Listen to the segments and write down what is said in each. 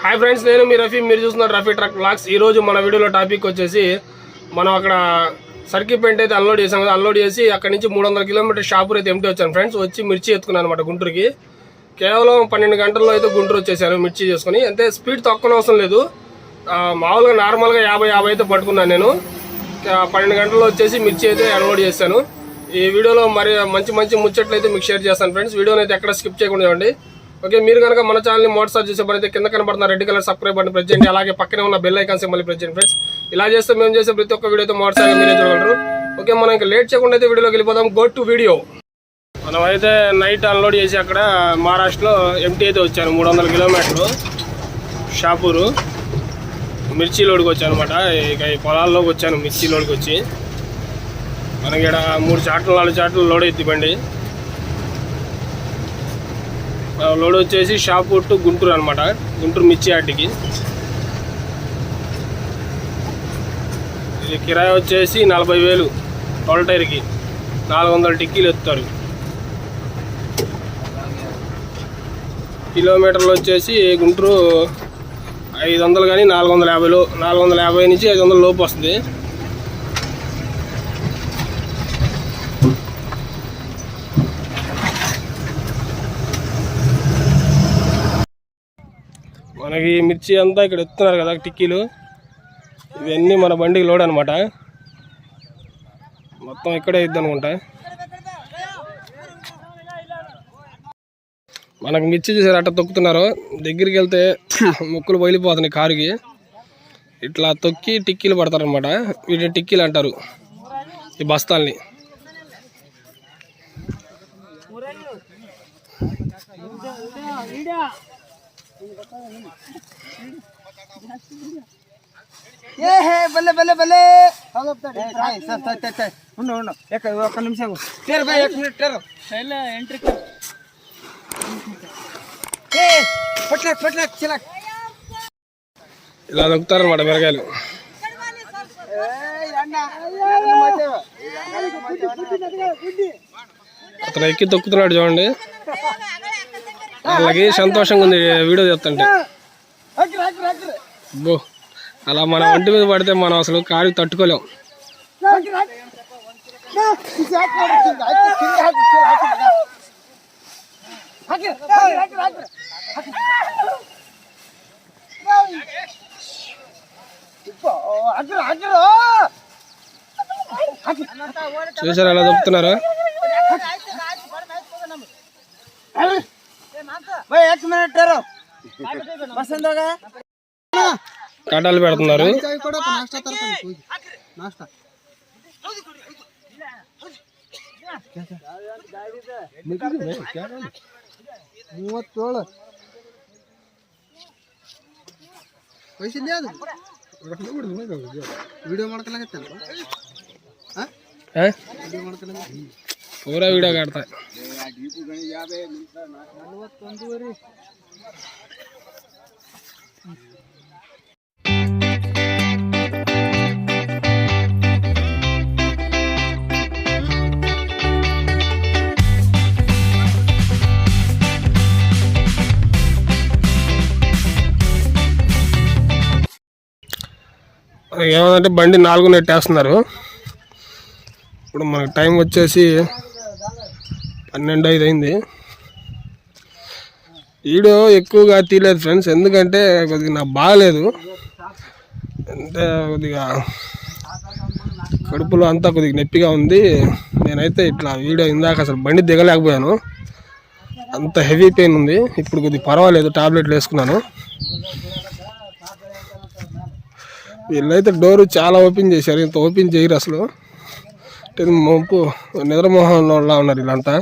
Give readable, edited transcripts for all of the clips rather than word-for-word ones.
Hi friends, నేను మీ రఫీ. మీరు చూస్తున్నారు రఫీ ట్రక్ బ్లాగ్స్. ఈరోజు మన వీడియోలో టాపిక్ వచ్చేసి మనం అక్కడ సర్కిల్ పెయింట్ అయితే అన్లోడ్ చేసాం కదా. అన్లోడ్ చేసి అక్కడ నుంచి 300 కిలోమీటర్ షాపూర్ అయితే ఎంటీ వచ్చాను ఫ్రెండ్స్. వచ్చి మిర్చి ఎత్తుకున్నాను అనమాట గుంటూరుకి. కేవలం 12 గంటల్లో అయితే గుంటూరు వచ్చేసాను మిర్చి చేసుకుని. అంటే స్పీడ్ తక్కువ అవసరం లేదు, మామూలుగా నార్మల్గా 50 అయితే పట్టుకున్నాను నేను. 12 గంటల్లో వచ్చేసి మిర్చి అయితే అన్లోడ్ చేశాను. ఈ వీడియోలో మరి మంచి ముచ్చట్లు అయితే మీకు షేర్ చేస్తాను ఫ్రెండ్స్. వీడియోని అయితే ఎక్కడ స్కిప్ చేయకుండా చూడండి. ఓకే, మీరు కనుక మన ఛానల్ని మొదటిసారి చూసే పని అయితే కింద కనబడుతున్న red colour subscribe button press చేయండి. అలాగే పక్కనే ఉన్న బెల్ ఐకాన్ సింబల్ ప్రెస్ చేయండి ఫ్రెండ్స్. ఇలా చేస్తే మేము చేసే ప్రతి ఒక్క వీడియో అయితే మొదటిసారిగా మీరే చూడగలరు. ఓకే, మనం ఇంకా లేట్ చేయకుండా అయితే వీడియోలోకి వెళ్ళిపోదాం. Go to video. మనం అయితే నైట్ అన్లోడ్ చేసి అక్కడ మహారాష్ట్రలో ఎంటీ అయితే వచ్చాను. 300 కిలోమీటర్లు షాపూరు. మిర్చి లోడ్కి వచ్చాను అనమాట. ఇక ఈ పొలాల్లోకి వచ్చాను మిర్చి లోడ్కి వచ్చి. మనకి ఇక్కడ 3 చాట్లు 4 చాట్లు లోడ్ అయితే బండి. లోడ్ వచ్చేసి షాపూర్ టు గుంటూరు అనమాట. గుంటూరు మిర్చి యార్డ్కి. ఇది కిరాయి వచ్చేసి 40,000 టోల్ టైర్కి. 400 టిక్కీలు ఎత్తుతారు. కిలోమీటర్లు వచ్చేసి గుంటూరు 500 కానీ 450 నుంచి 500 లోపు వస్తుంది. మనకి మిర్చి అంతా ఇక్కడ ఎత్తున్నారు కదా టిక్కీలు. ఇవన్నీ మన బండికి లోడ్ అనమాట. మొత్తం ఇక్కడే ఇద్దాం అనుకుంటా. మనకు మిర్చి చూసారు అట్లా తొక్కుతున్నారు. దగ్గరికి వెళ్తే ముక్కులు బయలిపోతున్నాయి కారుకి. ఇట్లా తొక్కి టిక్కీలు పడతారనమాట. వీటిని టిక్కీలు అంటారు ఈ బస్తాల్ని. బల్లే బల్లే బల్లే ఒక్క నిమిషం ఇలా దొక్కుతారనమాట మిరకాయలు. అతను ఎక్కి తొక్కుతున్నాడు చూడండి. వాళ్ళకి సంతోషంగా ఉంది వీడియో చెప్తుంటే. బో, అలా మన ఒంటి మీద పడితే మనం అసలు కారు తట్టుకోలేం. చూసారు అలా దొక్కుతున్నారు. కాటాలు పెడుతున్నారు. పూరా వీడియో కాడతా. ఏమంటే బండి 4 నెట్టేస్తున్నారు. ఇప్పుడు మనకు టైం వచ్చేసి 12:05 అయింది. వీడియో ఎక్కువగా తీయలేదు ఫ్రెండ్స్, ఎందుకంటే కొద్దిగా నాకు బాగలేదు. అంటే కొద్దిగా కడుపులో అంతా కొద్దిగా నొప్పిగా ఉంది. నేనైతే ఇట్లా వీడియో ఇందాక అసలు బండి దిగలేకపోయాను, అంత హెవీ పెయిన్ ఉంది. ఇప్పుడు కొద్దిగా పర్వాలేదు, టాబ్లెట్లు వేసుకున్నాను. వీళ్ళైతే డోరు చాలా ఓపెన్ చేశారు. ఇంత ఓపెన్ చేయరు అసలు. మొంపు నిద్రమోహంలో ఉన్నారు వీళ్ళంతా.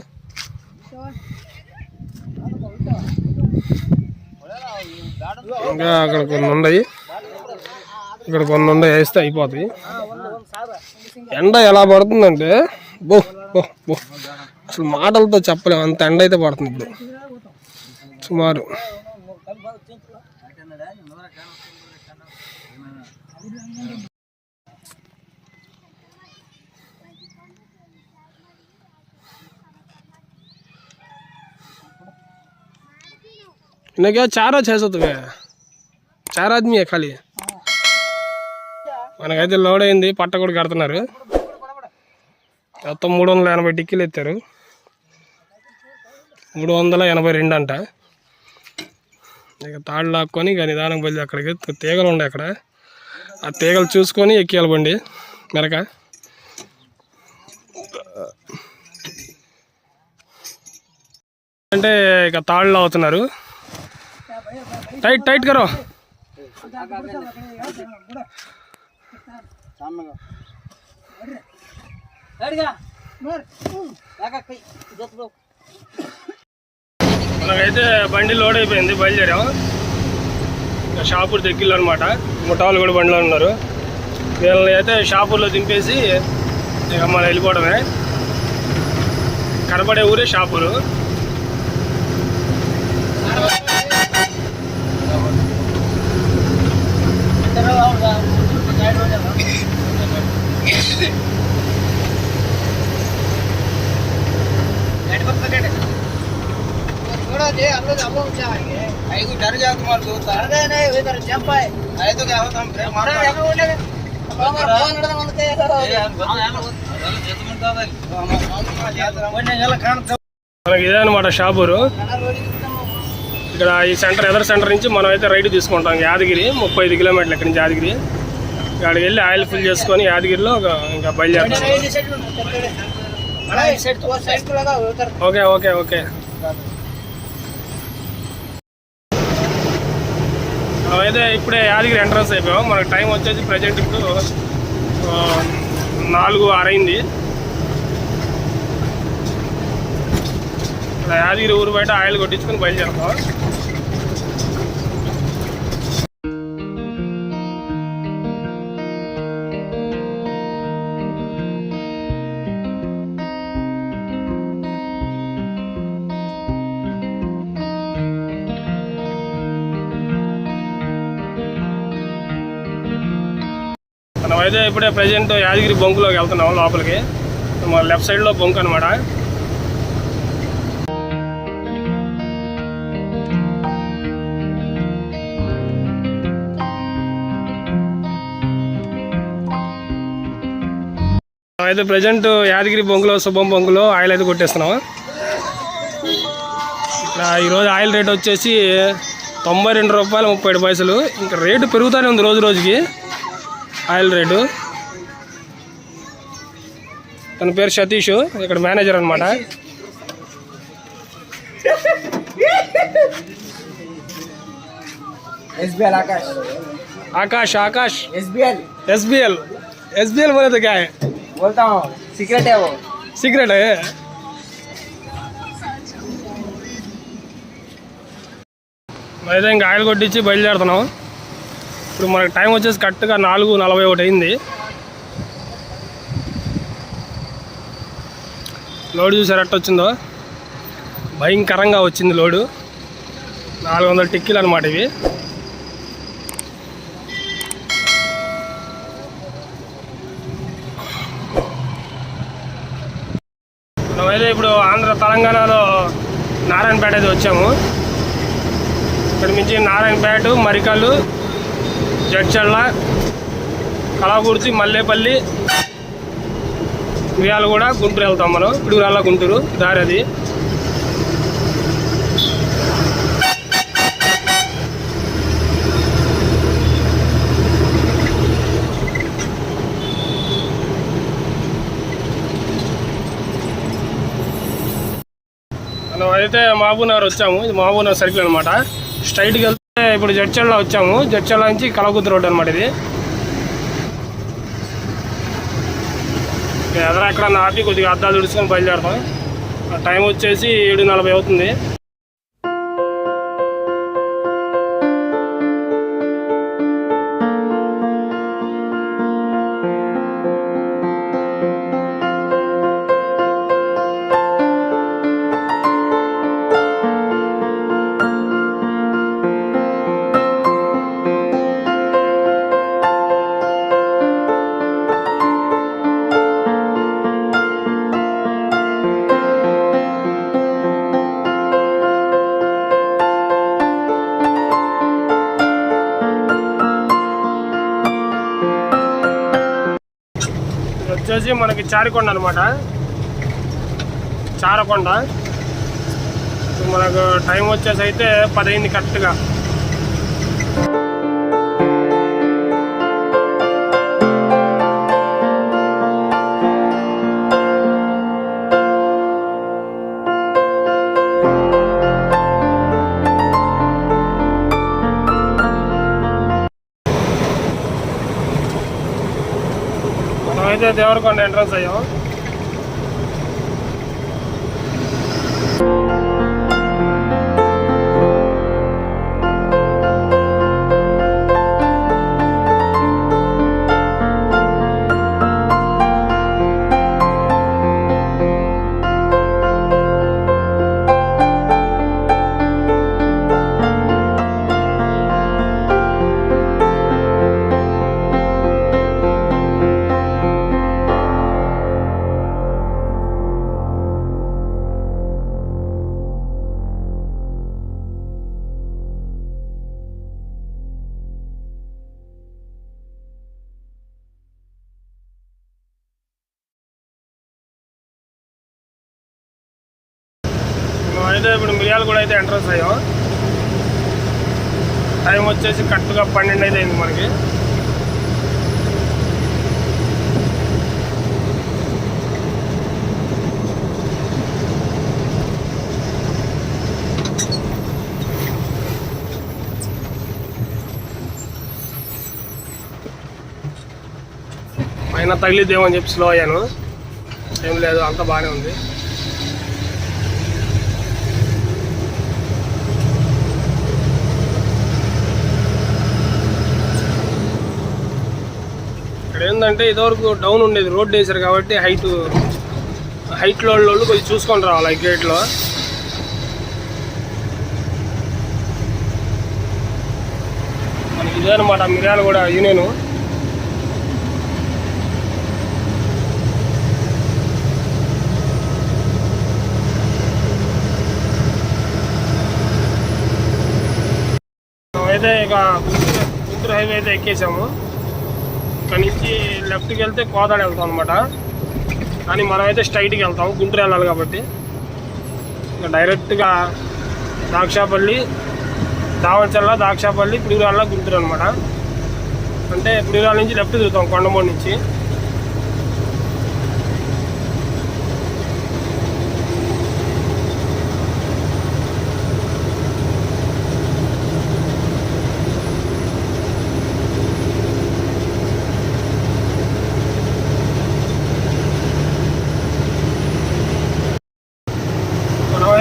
ఇంకా అక్కడ కొన్ని ఉన్నాయి, ఇక్కడ కొన్ని ఉన్నాయి. వేస్తే అయిపోతాయి. ఎండ ఎలా పడుతుందంటే బో బో బో, అసలు మాటలతో చెప్పలేము, అంత ఎండ అయితే పడుతుంది ఇప్పుడు సుమారు. इन्हें क्या 4 और 600 तुम्हें 4 ఆద్మీ ఖాళీ మనకైతే లోడ్ అయింది. పట్ట కూడా కడుతున్నారు. మొత్తం 380 టిక్కీలు ఎత్తారు. 382 అంట. ఇక తాళ్ళు లాక్కొని ఇక నిదానం బయలు అక్కడికి తీగలు ఉన్నాయి. అక్కడ ఆ తీగలు చూసుకొని ఎక్కియాలి బండి మెరక. అంటే ఇక తాళ్ళు అవుతున్నారు. టైట్ టైట్ కరో. మనకైతే బండి లోడ్ అయిపోయింది. బయలుదేరాం. ఇంకా షాపూర్ దగ్గరలో అనమాట. ముఠాలు కూడా బండిలో ఉన్నారు. వీళ్ళని అయితే షాపూర్లో దింపేసి ఇక మనం వెళ్ళిపోవడమే. కనపడే ఊరే షాపూరు. डर जा तुम्हारे दोस्त नहीं इधर जंप है अरे तो क्या होता हम ब्रेक मार మనకి ఇదే అనమాట షాపూరు. ఇక్కడ ఈ సెంటర్ ఎదర్ సెంటర్ నుంచి మనం అయితే రైడ్ తీసుకుంటాం. యాదగిరి 35 కిలోమీటర్లు ఇక్కడి నుంచి యాదగిరి. ఇక్కడికి వెళ్ళి ఆయిల్ ఫిల్ చేసుకొని యాదగిరిలో ఇంకా బయలుదేరుతాం. Okay okay okay. అయితే ఇప్పుడే యాదగిరి ఎంట్రన్స్ అయిపోయాం. మనకు టైం వచ్చేసి ప్రజెంట్ ఇప్పుడు 4:06 అయింది. ఇక్కడ యాదగిరి ఊరు బయట ఆయిల్ కొట్టించుకొని బయలుదేరుతాం. మనం అయితే ఇప్పుడే ప్రజెంట్ యాదగిరి బొంకులోకి వెళ్తున్నాం లోపలికి. మన లెఫ్ట్ సైడ్లో బొంకు అనమాట. అయితే ప్రజెంట్ యాదగిరి బొంకులో శుభం బొంకులో ఆయిల్ అయితే కొట్టేస్తున్నాం. ఇక్కడ ఈరోజు ఆయిల్ రేట్ వచ్చేసి 92 రూపాయలు 37 పైసలు. ఇంకా రేటు పెరుగుతూనే ఉంది రోజు రోజుకి ఆయిల్ రేటు. తన పేరు సతీష్, ఇక్కడ మేనేజర్ అనమాట. Akash Akash SBL SBL SBL बोले तो क्या है? बोलता हूँ सीक्रेट है वो. सीक्रेट है. అయితే ఇంకా ఆయిల్ కొట్టించి బయలుదేరుతున్నాం. ఇప్పుడు మనకి టైం వచ్చేసి కరెక్ట్గా 4:41 అయింది. లోడ్ చూసారు ఎట్ట వచ్చిందో. భయంకరంగా వచ్చింది లోడు. 400 టిక్కీలు అనమాట ఇవి. మనమైతే ఇప్పుడు తెలంగాణలో నారాయణపేట అయితే వచ్చాము. ఇక్కడ నుంచి నారాయణపేట, మరికల్లు, జడ్చర్ల, కలాకుర్తి, మల్లేపల్లి, మియాలగూడ, గుంటూరు వెళ్తాం మనం. పిడుగురాళ్ళ గుంటూరు దారి అది. మనం అయితే మహబూబ్నగర్ వచ్చాము. ఇది మహబూబ్నగర్ సర్కిల్ అనమాట. స్ట్రైట్కి వెళ్తే ఇప్పుడు జడ్చర్ల వచ్చాము. జడ్చర్ల నుంచి కలకుర్తి రోడ్ అనమాట ఇది. ఎదర ఎక్కడ ఆపి కొద్దిగా అద్దాలు తుడుచుకొని బయలుదేరుతాం. టైం వచ్చేసి 7:40 అవుతుంది. వచ్చేసి మనకి చారికొండ అనమాట, చారకొండ. మనకు టైం వచ్చేసి అయితే 10 అయింది కరెక్ట్గా. మనమైతే దేవరకొండ ఎంట్రన్స్ అయ్యాం. అయితే ఇప్పుడు మిర్యాల కూడా అయితే ఎంట్రన్స్ అయ్యాం. టైం వచ్చేసి కరెక్ట్గా 12 అయితే అయింది మనకి. పైన తగిలిద్దేమో అని చెప్పి స్లో అయ్యాను. ఏం లేదు, అంత బాగానే ఉంది. ఇక్కడ ఏంటంటే ఇదివరకు డౌన్ ఉండేది, రోడ్ వేసారు కాబట్టి హైట్లో వాళ్ళు కొంచెం చూసుకొని రావాలి ఈ గేట్లో. మనకి ఇదే అనమాట మిర్యాల కూడా యూనియన్. అయితే ఇక గుంటూరు హైవే అయితే ఎక్కేసాము. ఇక్కడ నుంచి లెఫ్ట్కి వెళ్తే కోదాడ వెళ్తాం అనమాట, కానీ మనమైతే స్ట్రైట్కి వెళ్తాం, గుంటూరు వెళ్ళాలి కాబట్టి. ఇంకా డైరెక్ట్గా దాక్షాపల్లి, దావణచెల్ల, దాక్షాపల్లి, పిడుగురాళ్ళ, గుంటూరు అనమాట. అంటే పిడుగురాళ్ళ నుంచి లెఫ్ట్ తిరుగుతాం కొండమూడి నుంచి.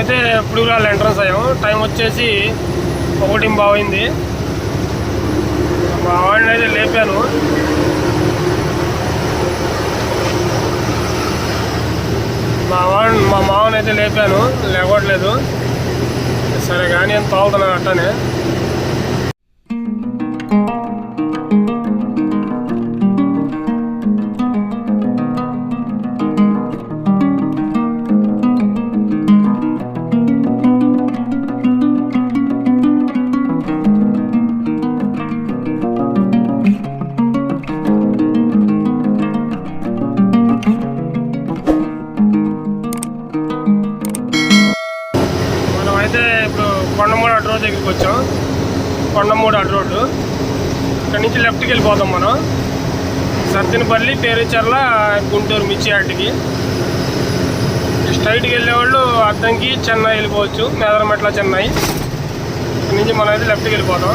అయితే పిడుగురాళ్ళ ఎంట్రన్స్ అయ్యాం. టైం వచ్చేసి 1:15 అయింది. మా వాడిని అయితే లేపాను. మా మామని అయితే లేపాను, లేవట్లేదు. సరే కానీ ఎంత తాగుతున్నాను అట్టనే. కొండమూడు అడ్డు రోడ్ దగ్గరికి వచ్చాం. కొండమూడు అడ్డు రోడ్డు, ఇక్కడ నుంచి లెఫ్ట్కి వెళ్ళిపోతాం మనం. సత్తినపల్లి, పేరుచర్ల, గుంటూరు మిర్చి యార్డ్కి. స్ట్రైట్కి వెళ్ళేవాళ్ళు అద్దంకి, చెన్నై వెళ్ళిపోవచ్చు, మేదరమెట్ల, చెన్నై. ఇక్కడ నుంచి మనం అయితే లెఫ్ట్కి వెళ్ళిపోతాం.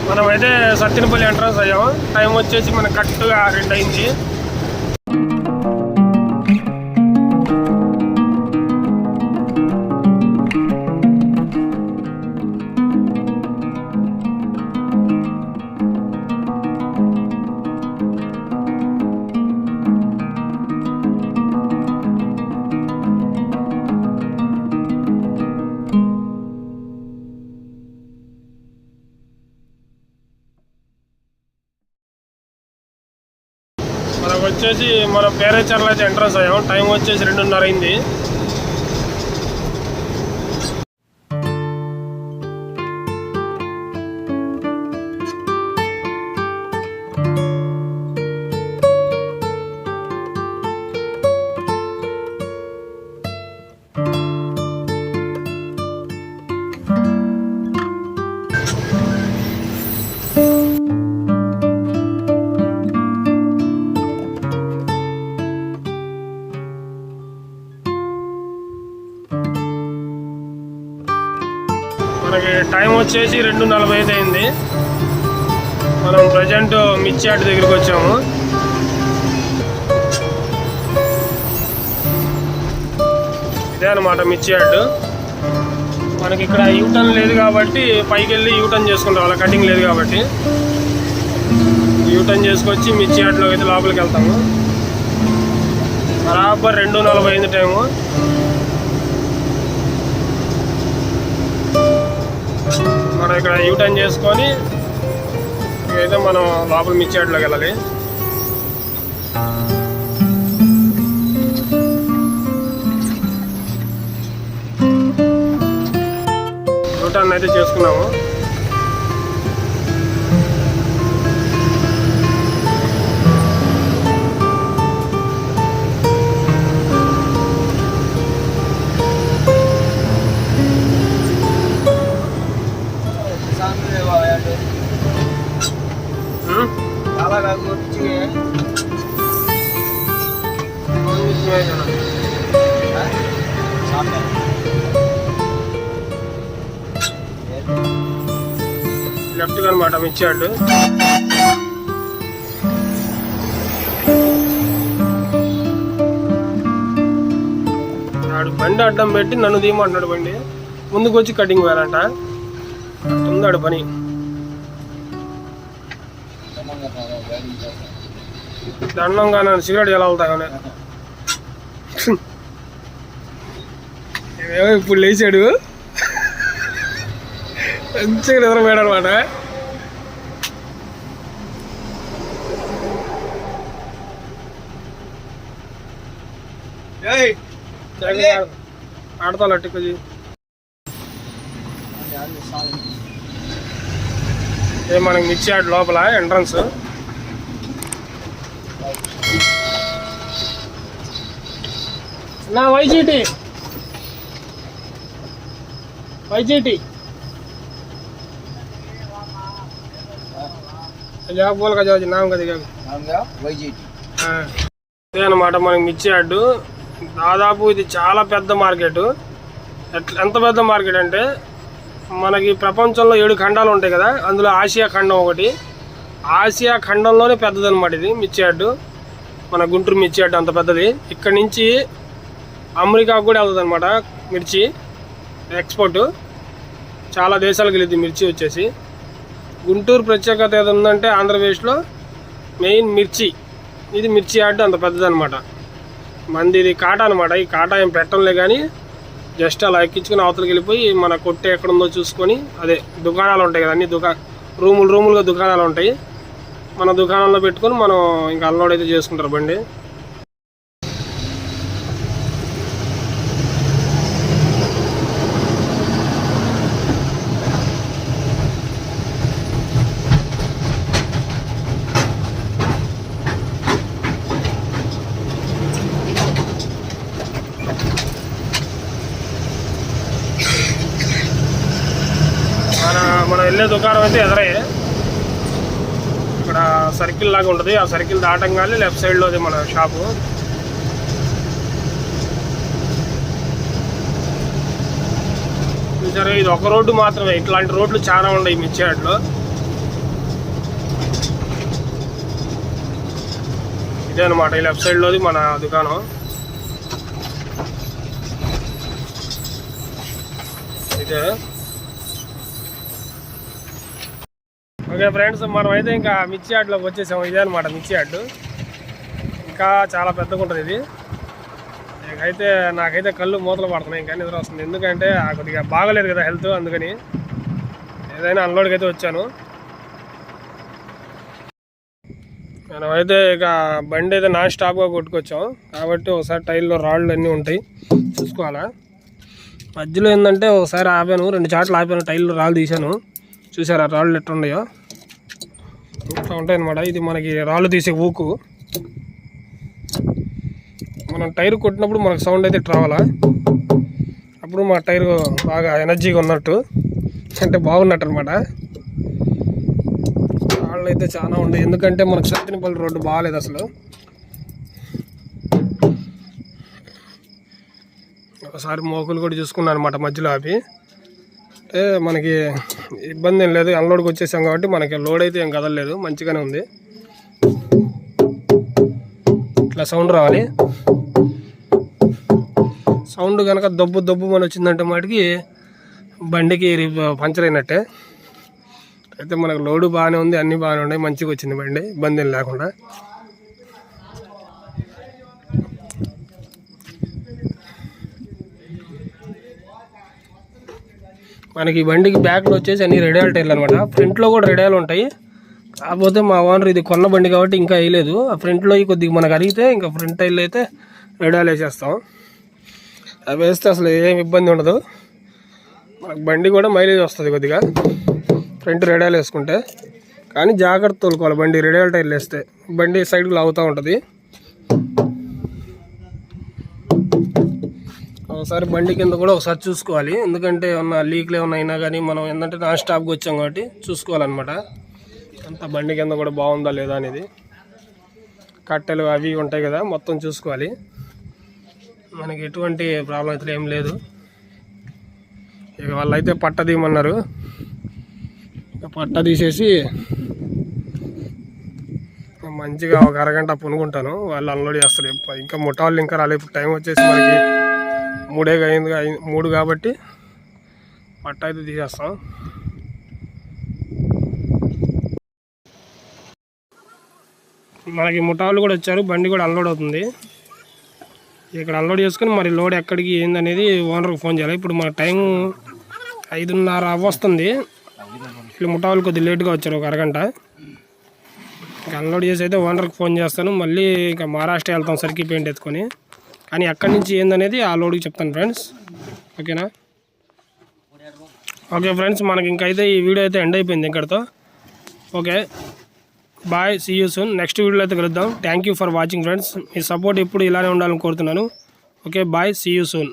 మనమైతే సత్తినపల్లి ఎంట్రన్స్ అయ్యాము. టైం వచ్చేసి మనకు కరెక్ట్గా 2 అయింది. వచ్చేసి మనం పేరేచర్ల అయితే ఎంట్రన్స్ అయ్యాం. టైం వచ్చేసి 2:30 అయింది. మనకి టైం వచ్చేసి 2:45 అయింది. మనం ప్రజెంట్ మిర్చి యార్డ్ దగ్గరికి వచ్చాము. ఇదే అనమాట మిర్చి యార్డ్. మనకి ఇక్కడ యూటర్న్ లేదు కాబట్టి పైకి వెళ్ళి యూటర్న్ చేసుకుంటాం, అలా కటింగ్ లేదు కాబట్టి యూటర్న్ చేసుకొచ్చి మిర్చి యార్డ్లోకి అయితే లోపలికి వెళ్తాము. బరాబర్ 2:40 అయింది టైము. మనం ఇక్కడ యూటర్న్ చేసుకొని అయితే మనం లోపల మిర్చి యార్డ్లోకి వెళ్ళాలి. యూటర్న్ అయితే చేసుకున్నాము. లెఫ్ట్ అనమాట మిర్చి యార్డ్. ఆడు బండి అడ్డం పెట్టి నన్ను తీయమంటున్నాడు. బండి ముందుకు వచ్చి కటింగ్ వేయాలంట. అట్టుందాడు పని. దండంగా నన్ను సిగరెట్ ఎలా వెళ్తాగానే ఇప్పుడు లేచాడు. మంచిగా నిద్రపోయాడు అనమాట. ఆడతా లట్టుకొచ్చి మనకి మిర్చి యార్డ్ లోపల ఎంట్రన్స్. ना వైజీటీ జాబ్ బోల్ కా జాబ్ నామ్ కా దిగా వైజీటీ ఇదే అన్నమాట మనకి మిర్చి యార్డ్. దాదాపు ఇది చాలా పెద్ద మార్కెట్. ఎంత పెద్ద మార్కెట్ అంటే మనకి ప్రపంచంలో 7 ఖండాలు ఉంటాయి కదా, అందులో ఆసియా ఖండం ఒకటి. ఆసియా ఖండంలోనే పెద్దదన్నమాట ఇది మిర్చి యార్డ్. మన గుంటూరు మిర్చి యార్డ్ అంత పెద్దది. ఇక్కడ నుంచి అమెరికాకు కూడా వెళ్తుంది అనమాట మిర్చి ఎక్స్పోర్ట్. చాలా దేశాలకు వెళ్ళింది మిర్చి వచ్చేసి. గుంటూరు ప్రత్యేకత ఏది ఉందంటే ఆంధ్రప్రదేశ్లో మెయిన్ మిర్చి. ఇది మిర్చి యార్డ్ అంత పెద్దదనమాట. మంది ఇది కాటా అనమాట. ఈ కాటా ఏం పెట్టంలే కానీ జస్ట్ అలా ఎక్కించుకుని అవతలకి వెళ్ళిపోయి మన కొట్టే ఎక్కడుందో చూసుకొని, అదే దుకాణాలు ఉంటాయి కదా, అన్ని రూములుగా దుకాణాలు ఉంటాయి. మన దుకాణంలో పెట్టుకొని మనం ఇంకా అన్లోడ్ అయితే చేసుకుంటారు బండి. మనం వెళ్ళే దుకాణం అయితే ఎదరే. ఇక్కడ సర్కిల్ లాగా ఉంటుంది. ఆ సర్కిల్ దాటంగానే లెఫ్ట్ సైడ్లోది మన షాపు. చూసారా, ఇది ఒక రోడ్డు మాత్రమే. ఇట్లాంటి రోడ్లు చాలా ఉన్నాయి మిర్చి యార్డ్లో. ఇదే అనమాట ఈ లెఫ్ట్ సైడ్లోది మన దుకాణం. ఇదే. ఓకే ఫ్రెండ్స్, మనం అయితే ఇంకా మిర్చి యార్డ్లోకి వచ్చేసాము. ఇదే అనమాట మిర్చి యార్డ్. ఇంకా చాలా పెద్దగా ఉంటుంది ఇది. నాకైతే కళ్ళు మూతలు పడుతున్నాయి, ఇంకా నిద్ర వస్తుంది. ఎందుకంటే కొద్దిగా బాగలేదు కదా హెల్త్, అందుకని ఏదైనా అన్లోడ్కి అయితే వచ్చాను. మనమైతే ఇక బండి అయితే నాన్ స్టాప్గా కొట్టుకొచ్చాం కాబట్టి ఒకసారి టైర్లో రాళ్ళు అన్నీ ఉంటాయి చూసుకోవాలా. మధ్యలో ఏంటంటే ఒకసారి ఆపాను, 2 చాట్లు ఆపాను, టైర్లో రాళ్ళు తీసాను. చూసారా రాళ్ళు ఎట్లా ఉన్నాయో, ఇట్లా ఉంటాయి అన్నమాట. ఇది మనకి రాళ్ళు తీసే ఊకు. మనం టైర్ కొట్టినప్పుడు మనకు సౌండ్ అయితే రావాలా, అప్పుడు మా టైర్ బాగా ఎనర్జీగా ఉన్నట్టు, అంటే బాగున్నట్టు అనమాట. రాళ్ళు అయితే చాలా ఉన్నాయి, ఎందుకంటే మనకు సత్తినపల్లి రోడ్డు బాగాలేదు అసలు. ఒకసారి మోకులు కూడా చూసుకున్నాను అనమాట మధ్యలో ఆపి. అంటే మనకి ఇబ్బంది ఏం లేదు, అన్లోడ్కి వచ్చేసాం కాబట్టి మనకి లోడ్ అయితే ఏం కదలలేదు, మంచిగానే ఉంది. ఇట్లా సౌండ్ రావాలి. సౌండ్ కనుక దబ్బు మన వచ్చిందంటే మటుకి బండికి పంచర్ అయినట్టే. అయితే మనకు లోడు బాగానే ఉంది, అన్నీ బాగానే ఉన్నాయి, మంచిగా వచ్చింది బండి, ఇబ్బంది ఏం లేకుండా. మనకి బండికి బ్యాక్లో వచ్చేసి అన్ని రెడాల్ టైర్లు అనమాట. ఫ్రంట్లో కూడా రెడాలు ఉంటాయి, కాకపోతే మా ఓనర్ ఇది కొన్న బండి కాబట్టి ఇంకా వేయలేదు. ఆ ఫ్రంట్లో కొద్దిగా మనకు అరిగితే ఇంకా ఫ్రంట్ టైర్లు అయితే రెడాలు వేసేస్తాం. అవి వేస్తే అసలు ఏం ఇబ్బంది ఉండదు, మనకు బండి కూడా మైలేజ్ వస్తుంది కొద్దిగా ఫ్రంట్ రెడాలు వేసుకుంటే. కానీ జాగ్రత్త తోలుకోవాలి, బండి రెడాల్ టైర్లు వేస్తే బండి సైడ్కి లాగుతూ ఉంటుంది. ఒకసారి బండి కింద కూడా ఒకసారి చూసుకోవాలి, ఎందుకంటే ఏమన్నా లీక్లు ఏమన్నా అయినా కానీ మనం ఏంటంటే నాన్ స్టాప్కి వచ్చాం కాబట్టి చూసుకోవాలన్నమాట. అంత బండి కింద కూడా బాగుందా లేదా అనేది, కట్టెలు అవి ఉంటాయి కదా, మొత్తం చూసుకోవాలి. మనకి ఎటువంటి ప్రాబ్లం అయితే ఏం లేదు. ఇక వాళ్ళైతే పట్ట తీయమన్నారు, పట్ట తీసేసి మంచిగా ఒక అరగంట పునుకుంటాను, వాళ్ళు అన్లోడ్ చేస్తారు. ఇంకా ముఠాలు ఇంకా రాలేదు. ఇప్పుడు టైం వచ్చేసి మనకి 3 కాబట్టి పట్ట అయితే తీసేస్తాం. మనకి ముఠాలు కూడా వచ్చారు, బండి కూడా అన్లోడ్ అవుతుంది. ఇక్కడ అన్లోడ్ చేసుకుని మరి లోడ్ ఎక్కడికి ఏందనేది ఓనర్కి ఫోన్ చేయాలి. ఇప్పుడు మన టైం 5:30 వస్తుంది. వీళ్ళు ముఠాలు కొద్దిగా లేట్గా వచ్చారు, ఒక అరగంట. ఇంకా అన్లోడ్ చేసి అయితే ఓనర్కి ఫోన్ చేస్తాను. మళ్ళీ ఇంకా మహారాష్ట్ర వెళ్తాం సర్కిల్ పెయింట్ ఎత్తుకొని. కానీ అక్కడి నుంచి ఏందనేది ఆ లోడ్కి చెప్తాను ఫ్రెండ్స్, ఓకేనా? ఓకే ఫ్రెండ్స్, మనకి ఇంకైతే ఈ వీడియో అయితే ఎండ్ అయిపోయింది ఇక్కడితో. Okay, bye, see you soon. Next వీడియోలో అయితే కలుద్దాం. Thank you for watching friends. మీ సపోర్ట్ ఎప్పుడు ఇలానే ఉండాలని కోరుతున్నాను. Okay, bye, see you soon.